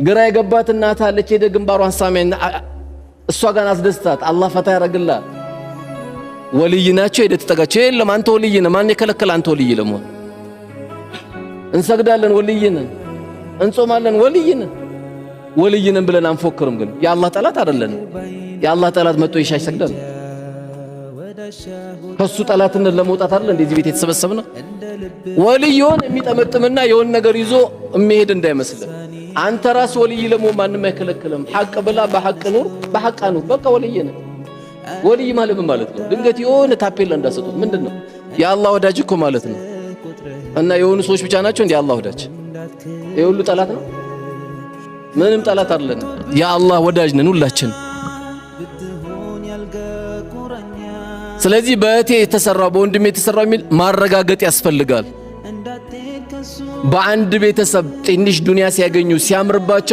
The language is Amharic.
ግራ የገባት እናት አለች። ሄደ ግንባሯን ሳሚያና እሷ ጋር አስደስታት። አላህ ፈታ ያረግላት። ወልይ ናቸው። ሄደ ተጠጋቸው። የለም አንተ ወልይ ነህ። ማን የከለከለ አንተ ወልይ ለመሆን? እንሰግዳለን፣ ወልይ ነን። እንጾማለን፣ ወልይ ነን። ወልይ ነን ብለን አንፎክርም። ግን የአላህ ጠላት አይደለንም። የአላህ ጠላት መጥቶ ይሻሽ ሰግደን ከሱ ጠላትነት ለመውጣት አይደል እንደዚህ ቤት የተሰበሰብነው። ወልይ የሆነ የሚጠመጥምና የሆነ ነገር ይዞ የሚሄድ እንዳይመስልህ። አንተ ራስ ወልይ ለመሆን ማንም አይከለክልም። ሐቅ ብላ በሐቅ ኑር፣ በሐቅ ኑር። በቃ ወልይ ነህ። ወልይ ማለት ምን ማለት ነው? ድንገት የሆነ ታፔላ እንዳሰጡት ምንድነው? የአላህ ወዳጅ እኮ ማለት ነው። እና የሆኑ ሰዎች ብቻ ናቸው እንዴ አላህ ወዳጅ? የሁሉ ጠላት ነው? ምንም ጠላት አይደለም። የአላህ ወዳጅ ነን ሁላችን። ስለዚህ በእቴ የተሰራው በወንድሜ የተሰራው የሚል ማረጋገጥ ያስፈልጋል። በአንድ ቤተሰብ ትንሽ ዱንያ ሲያገኙ ሲያምርባቸው